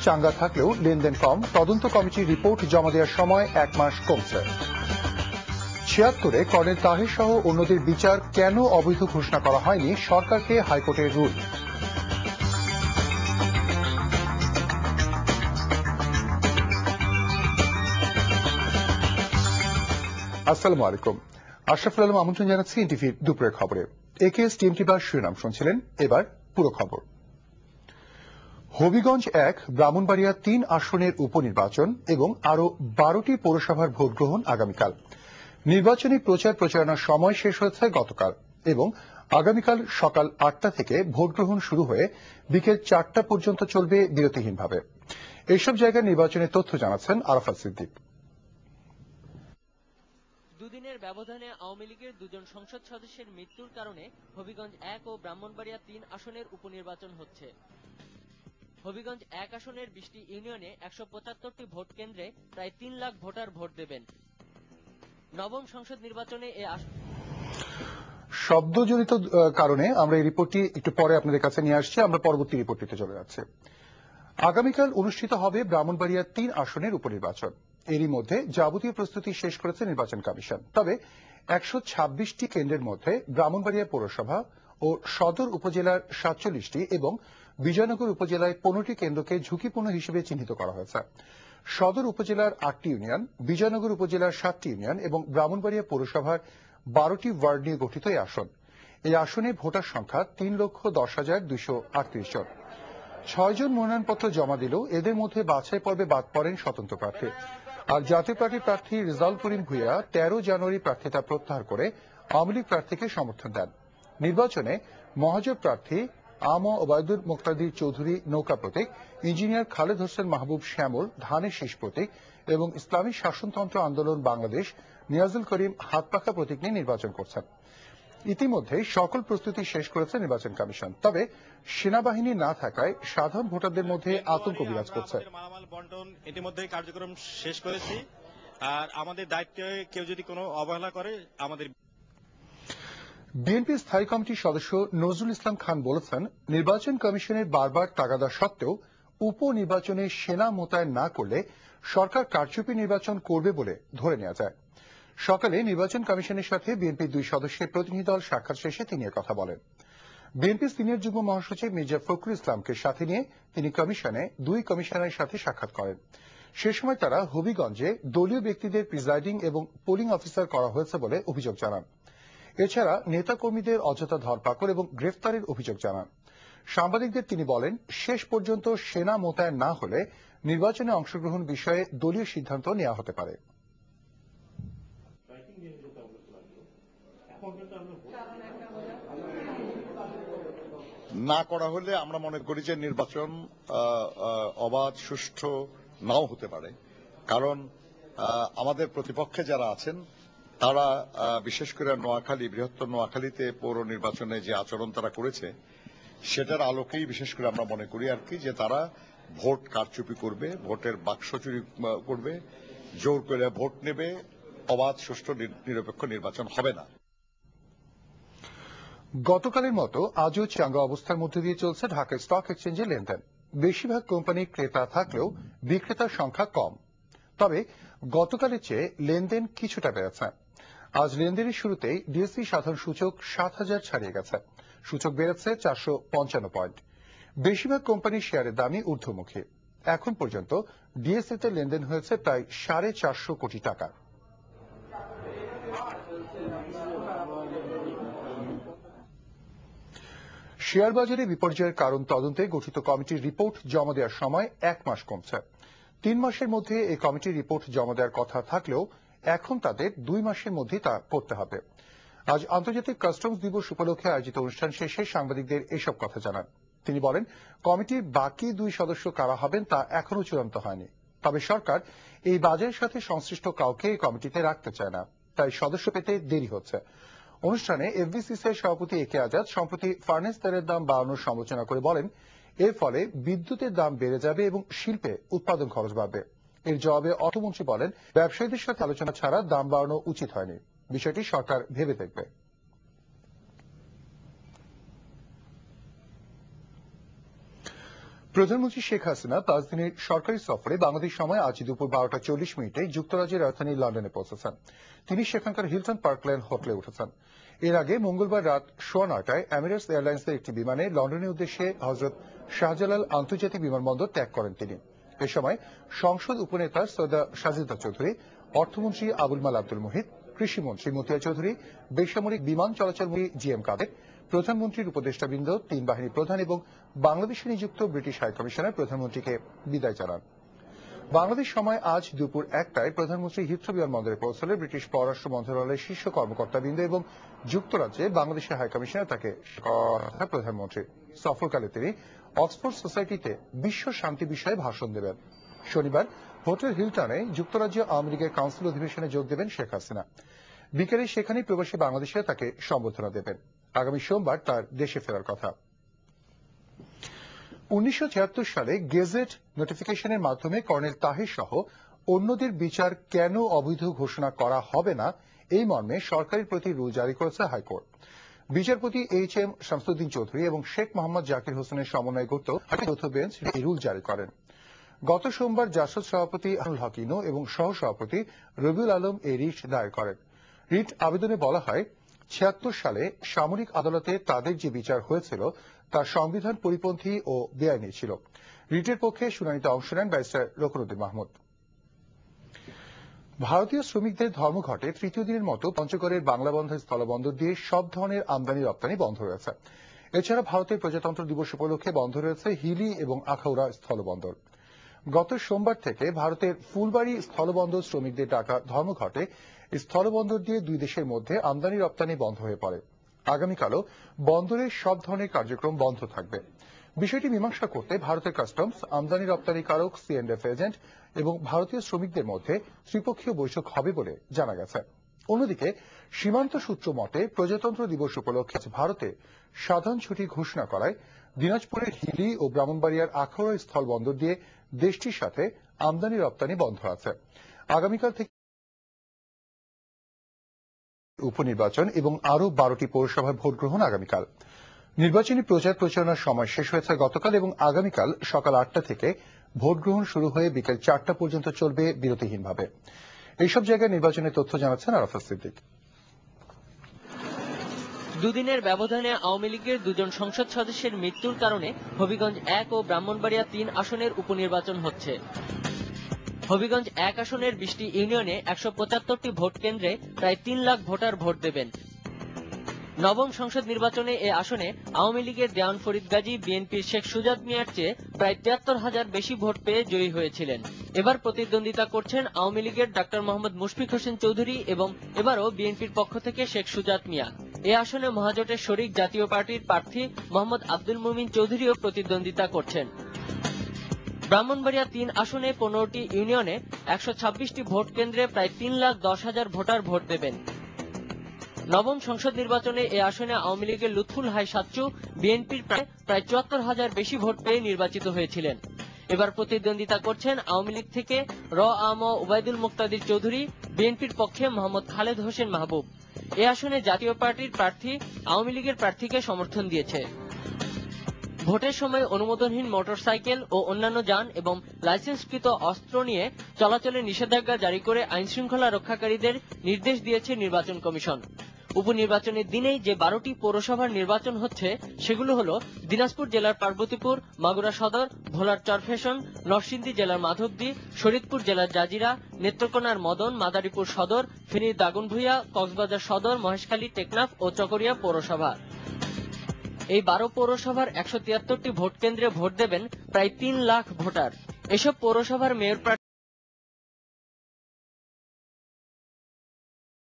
চাঙ্গা থাকলেও লেনদেন কম, তদন্ত কমিটির রিপোর্ট জমা দেওয়ার সময় 1 মাস কমছে। 76-এ কর্নেল তাহের সহ অন্যদের বিচার কেন অবৈধ ঘোষণা করা হয়নি, সরকারকে হাইকোর্টের রুল। আসসালামু আলাইকুম, আশরাফুল আলম আমন্ত্রণ জানাচ্ছি এনটিভির দুপুরের খবরে। একেএস টিএমটি বা শিরোনাম শুনছিলেন, এবার পুরো খবর। হবিগঞ্জ 1, ব্রাহ্মণবাড়িয়া 3 আসনের উপনির্বাচন এবং আরো 12টি পৌরসভার ভোট গ্রহণ আগামীকাল। নির্বাচনী প্রচারণার সময় শেষ হয়েছে গতকাল এবং আগামীকাল সকাল 8টা থেকে ভোট গ্রহণ শুরু হয়ে বিকেল 4টা পর্যন্ত চলবে বিরতিহীনভাবে। এসব জায়গায় নির্বাচনের তথ্য জানাচ্ছেন আরাফাত সিদ্দিক। দুদিনের ব্যবধানে আওয়ামী লীগের 2 জন সংসদ সদস্যের মৃত্যুর কারণে হবিগঞ্জ 1 ও ব্রাহ্মণবাড়িয়া 3 আসনের উপনির্বাচন হচ্ছে। হবিগঞ্জ 1 আসনের 20টি ইউনিয়নে 175টি ভোট কেন্দ্রে প্রায় 3 লাখ ভোটার ভোট দেবেন। নবম সংসদ নির্বাচনে শব্দজনিত কারণে আমরা এই রিপোর্টটি একটু পরে আপনাদের কাছে নিয়ে আসছি। আমরা পরবর্তী রিপোর্টটিতে চলে যাচ্ছি। আগামীকাল অনুষ্ঠিত হবে ব্রাহ্মণবাড়িয়া 3 আসনের উপনির্বাচন। এরই মধ্যে যাবতীয় প্রস্তুতি শেষ করেছে নির্বাচন কমিশন। তবে 126টি কেন্দ্রের মধ্যে ব্রাহ্মণবাড়িয়া পৌরসভা ও সদর উপজেলার 47টি এবং বিজয়নগর উপজেলায় 15টি কেন্দ্রকে ঝুঁকিপূর্ণ হিসেবে চিহ্নিত করা হয়েছে। সদর উপজেলার 8টি ইউনিয়ন, বিজয়নগর উপজেলার 7টি ইউনিয়ন এবং ব্রাহ্মণবাড়িয়া পৌরসভার 12টি ওয়ার্ড নিয়ে গঠিত এই আসন। এই আসনে ভোটার সংখ্যা 3,10,238 জন। 6 জন মনোনয়নপত্র জমা দিলেও এদের মধ্যে বাছাই পর্বে বাদ পড়েন স্বতন্ত্র প্রার্থী। আর জাতীয় পার্টির প্রার্থী রেজাউল করিম ভূঁইয়া 13 জানুয়ারি প্রার্থিতা প্রত্যাহার করে আওয়ামী লীগ প্রার্থীকে সমর্থন দেন। নির্বাচনে মহাজোট প্রার্থী আম ওবায়দুল মুক্তাদির চৌধুরী নৌকা প্রতীক, ইঞ্জিনিয়ার খালেদ হোসেন মাহবুব শ্যামল ধানের শীষ প্রতীক এবং ইসলামী শাসনতন্ত্র আন্দোলন বাংলাদেশ নিয়াজুল করিম হাতপাখা প্রতীক নিয়ে নির্বাচন করছেন। ইতিমধ্যে সকল প্রস্তুতি শেষ করেছে নির্বাচন কমিশন। তবে সেনাবাহিনী না থাকায় সাধারণ ভোটারদের মধ্যে আতঙ্ক বিরাজ করছে। মালামাল বন্টন ইতিমধ্যে কার্যক্রম শেষ করেছি, আর আমাদের দায়িত্বে কেউ যদি কোনো অবহেলা করে আমাদের। বিএনপি স্থায়ী কমিটির সদস্য নজরুল ইসলাম খান বলেছেন, নির্বাচন কমিশনের বারবার তাগাদা সত্ত্বেও উপনির্বাচনে সেনা মোতায়েন না করলে সরকার কারচুপি নির্বাচন করবে বলে ধরে নেওয়া যায়। সকালে নির্বাচন কমিশনের সাথে বিএনপির 2 সদস্যের প্রতিনিধি দল সাক্ষাৎ শেষে তিনি কথা বলেন। বিএনপি সিনিয়র যুগ্ম মহাসচিব মির্জা ফখরুল ইসলামকে সাথে নিয়ে তিনি কমিশনে 2 কমিশনারের সাথে সাক্ষাৎ করেন। সে সময় তারা হবিগঞ্জে দলীয় ব্যক্তিদের প্রিজাইডিং এবং পোলিং অফিসার করা হয়েছে বলে অভিযোগ জানান। এছাড়া নেতাকর্মীদের অযথা ধরপাকড় এবং গ্রেফতারের অভিযোগ জানান। সাংবাদিকদের তিনি বলেন, শেষ পর্যন্ত সেনা মোতায়েন না হলে নির্বাচনে অংশগ্রহণ বিষয়ে দলীয় সিদ্ধান্ত নেওয়া হতে পারে। না করা হলে আমরা মনে করি যে নির্বাচন অবাধ সুষ্ঠু নাও হতে পারে। কারণ আমাদের প্রতিপক্ষে যারা আছেন তারা বিশেষ করে নোয়াখালী, বৃহত্তর নোয়াখালীতে পৌর নির্বাচনে যে আচরণ তারা করেছে সেটার আলোকেই বিশেষ করে আমরা মনে করি আর কি যে তারা ভোট কারচুপি করবে, ভোটের বাক্স চুরি করবে, জোর করে ভোট নেবে, অবাধ সুষ্ঠু নিরপেক্ষ নির্বাচন হবে না। গতকালের মতো আজও চাঙ্গা অবস্থার মধ্যে দিয়ে চলছে ঢাকা স্টক এক্সচেঞ্জে লেনদেন। বেশিরভাগ কোম্পানির ক্রেতা থাকলেও বিক্রেতার সংখ্যা কম। তবে গতকালের চেয়ে লেনদেন কিছুটা বেড়েছে। আজ লেনদেনের শুরুতেই ডিএসসি সাধারণ সূচক 7,000 ছাড়িয়ে গেছে। সূচক বেড়েছে 455 পয়েন্ট। বেশিরভাগ কোম্পানির শেয়ারের দামই ঊর্ধ্বমুখী। এখন পর্যন্ত ডিএসসিতে লেনদেন হয়েছে প্রায় 450 কোটি টাকা। শেয়ার বাজারে বিপর্যয়ের কারণ তদন্তে গঠিত কমিটির রিপোর্ট জমা দেওয়ার সময় 1 মাস কমছে। 3 মাসের মধ্যে এই কমিটির রিপোর্ট জমা দেওয়ার কথা থাকলেও এখন তাদের 2 মাসের মধ্যে তা করতে হবে। আজ আন্তর্জাতিক কাস্টমস দিবস উপলক্ষে আয়োজিত অনুষ্ঠান শেষে সাংবাদিকদের এসব কথা জানান তিনি। বলেন, কমিটির বাকি 2 সদস্য কারা হবেন তা এখনো চূড়ান্ত হয়নি। তবে সরকার এই বাজারের সাথে সংশ্লিষ্ট কাউকে এই কমিটিতে রাখতে চায় না, তাই সদস্য পেতে দেরি হচ্ছে। অনুষ্ঠানে এফবিসিসিআই সভাপতি একে আজাদ সম্প্রতি ফার্নেস তেলের দাম বাড়ানোর সমালোচনা করে বলেন, এর ফলে বিদ্যুতের দাম বেড়ে যাবে এবং শিল্পে উৎপাদন খরচ বাড়বে। এর জবাবে অর্থমন্ত্রী বলেন, ব্যবসায়ীদের সাথে আলোচনা ছাড়া দাম বাড়ানো উচিত হয়নি, বিষয়টি সরকার ভেবে দেখবে। প্রধানমন্ত্রী শেখ হাসিনা 5 দিনের সরকারি সফরে বাংলাদেশ সময় আজ দুপুর 12:40 যুক্তরাজ্যের রাজধানী লন্ডনে পৌঁছেছেন। তিনি সেখানকার হিলটন পার্কল্যান্ড হোটেলে উঠেছেন। এর আগে মঙ্গলবার রাত 9:15 এমিরেটস এয়ারলাইন্সের একটি বিমানে লন্ডনের উদ্দেশ্যে হজরত শাহজালাল আন্তর্জাতিক বিমানবন্দর ত্যাগ করেন তিনি। এ সময় সংসদ উপনেতা সৈয়দা সাজিদা চৌধুরী, অর্থমন্ত্রী আবুল মাল আব্দুল মুহিত, কৃষিমন্ত্রী মতিয়া চৌধুরী, বেসামরিক বিমান চলাচল মন্ত্রী GM কাদের, প্রধানমন্ত্রীর উপদেষ্টাবৃন্দ, 3 বাহিনী প্রধান এবং বাংলাদেশে নিযুক্ত ব্রিটিশ হাইকমিশনার প্রধানমন্ত্রীকে বিদায় জানান। বাংলাদেশ সময় আজ দুপুর 1টায় প্রধানমন্ত্রী হিথ্রো বিমানবন্দরে পৌঁছলে ব্রিটিশ পররাষ্ট্র মন্ত্রণালয়ের শীর্ষ কর্মকর্তাবৃন্দ এবং যুক্তরাজ্যে বাংলাদেশের হাইকমিশনার তাকে প্রধানমন্ত্রী সফরকালে তিনি অক্সফোর্ড সোসাইটিতে বিশ্ব শান্তি বিষয়ে ভাষণ দেবেন। শনিবার হোটেল হিলটনে যুক্তরাজ্য আওয়ামী লীগের কাউন্সিল অধিবেশনে যোগ দেবেন শেখ হাসিনা। বিকেলে সেখানেই প্রবাসী বাংলাদেশিরা তাকে সম্বর্ধনা দেবেন। আগামী সোমবার তার দেশে ফেরার কথা। 1976 সালে গেজেট নোটিফিকেশনের মাধ্যমে কর্নেল তাহের সহ অন্যদের বিচার কেন অবৈধ ঘোষণা করা হবে না এই মর্মে সরকারের প্রতি রুল জারি করেছে হাইকোর্ট। বিচারপতি HM শামসুদ্দিন চৌধুরী এবং শেখ মোহাম্মদ জাকির হোসেনের সমন্বয়ে গঠিত যৌথ বেঞ্চ এই রুল জারি করেন। গত সোমবার জাসদ সভাপতি আনুল হক ইনু এবং সহ সভাপতি রবিউল আলম এই রিট দায়ের করেন। রিট আবেদনে বলা হয় 76 সালে সামরিক আদালতে তাদের যে বিচার হয়েছিল তা সংবিধান পরিপন্থী ও বেআইনি ছিল। রিটের পক্ষে শুনানিতে অংশ নেন ব্যারিস্টার রকুনুদ্দিন মাহমুদ। ভারতীয় শ্রমিকদের ধর্মঘটে তৃতীয় দিনের মতো পঞ্চগড়ের বাংলাবন্ধ স্থলবন্দর দিয়ে সব ধরনের আমদানি রপ্তানি বন্ধ রয়েছে। এছাড়া ভারতের প্রজাতন্ত্র দিবস উপলক্ষে বন্ধ রয়েছে হিলি এবং আখাউড়া স্থলবন্দর। গত সোমবার থেকে ভারতের ফুলবাড়ি স্থলবন্দর শ্রমিকদের ডাকা ধর্মঘটে স্থলবন্দর দিয়ে দুই দেশের মধ্যে আমদানি রপ্তানি বন্ধ হয়ে পড়ে। আগামীকালও বন্দরের সব ধরনের কার্যক্রম বন্ধ থাকবে। বিষয়টি মীমাংসা করতে ভারতের কাস্টমস, আমদানি রপ্তানিকারক, C&F এজেন্ট এবং ভারতীয় শ্রমিকদের মধ্যে ত্রিপক্ষীয় বৈঠক হবে বলে জানা গেছে। অন্যদিকে সীমান্ত সূত্র মতে প্রজাতন্ত্র দিবস উপলক্ষে ভারতে সাধারণ ছুটি ঘোষণা করায় দিনাজপুরের হিলি ও ব্রাহ্মণবাড়িয়ার আখাউড়া স্থলবন্দর দিয়ে দেশটির সাথে আমদানি রপ্তানি বন্ধ আছে। আগামীকাল থেকে উপনির্বাচন এবং আরও 12টি পৌরসভার ভোট গ্রহণ আগামীকাল। নির্বাচনী প্রচার প্রচারণার সময় শেষ হয়েছে গতকাল এবং আগামীকাল সকাল 8টা থেকে ভোট গ্রহণ শুরু হয়ে বিকেল 4টা পর্যন্ত চলবে বিরতিহীনভাবে। এইসব জায়গায় নির্বাচনের তথ্য জানাচ্ছেন আরাফাত সিদ্দিক। দুদিনের ব্যবধানে আওয়ামী লীগের 2 জন সংসদ সদস্যের মৃত্যুর কারণে হবিগঞ্জ 1 ও ব্রাহ্মণবাড়িয়া 3 আসনের উপনির্বাচন হচ্ছে। হবিগঞ্জ 1 আসনের 20টি ইউনিয়নে 175টি ভোট কেন্দ্রে প্রায় 3 লাখ ভোটার ভোট দেবেন। নবম সংসদ নির্বাচনে এ আসনে আওয়ামী লীগের দেওয়ান ফরিদ গাজী বিএনপির শেখ সুজাত মিয়ার চেয়ে প্রায় 73,000 বেশি ভোট পেয়ে জয়ী হয়েছিলেন। এবার প্রতিদ্বন্দ্বিতা করছেন আওয়ামী লীগের ডক্টর মোহাম্মদ মুশফিক হোসেন চৌধুরী এবং এবারও বিএনপির পক্ষ থেকে শেখ সুজাত মিয়া। এ আসনে মহাজোটের শরিক জাতীয় পার্টির প্রার্থী মোহাম্মদ আব্দুল মুমিন চৌধুরীও প্রতিদ্বন্দ্বিতা করছেন। ব্রাহ্মণবাড়িয়া 3 আসনে 15টি ইউনিয়নে 126টি ভোট কেন্দ্রে প্রায় 3,10,000 ভোটার ভোট দেবেন। নবম সংসদ নির্বাচনে এ আসনে আওয়ামী লীগের লুৎফুল হাই সাচ্চু বিএনপির প্রায় 74,000 বেশি ভোট পেয়ে নির্বাচিত হয়েছিলেন। এবার প্রতিদ্বন্দ্বিতা করছেন আওয়ামী লীগ থেকে আম ওবায়দুল মুক্তাদির চৌধুরী, বিএনপির পক্ষে মোহাম্মদ খালেদ হোসেন মাহবুব। এ আসনে জাতীয় পার্টির প্রার্থী আওয়ামী লীগের প্রার্থীকে সমর্থন দিয়েছে। ভোটের সময় অনুমোদনহীন মোটরসাইকেল ও অন্যান্য যান এবং লাইসেন্সকৃত অস্ত্র নিয়ে চলাচলের নিষেধাজ্ঞা জারি করে আইনশৃঙ্খলা রক্ষাকারীদের নির্দেশ দিয়েছে নির্বাচন কমিশন। উপনির্বাচনের দিনেই যে 12টি পৌরসভার নির্বাচন হচ্ছে সেগুলো হলো দিনাজপুর জেলার পার্বতীপুর, মাগুরা সদর, ভোলার চরফ্যাশন, নরসিংদী জেলার মাধবদী, শরীয়তপুর জেলার জাজিরা, নেত্রকোনার মদন, মাদারীপুর সদর, ফেনীর দাগনভূঞা, কক্সবাজার সদর, মহেশখালী, টেকনাফ ও চকরিয়া পৌরসভা। এই 12 পৌরসভার 173টি ভোট কেন্দ্রে ভোট দেবেন প্রায় 3 লাখ ভোটার। এসব পৌরসভার মেয়র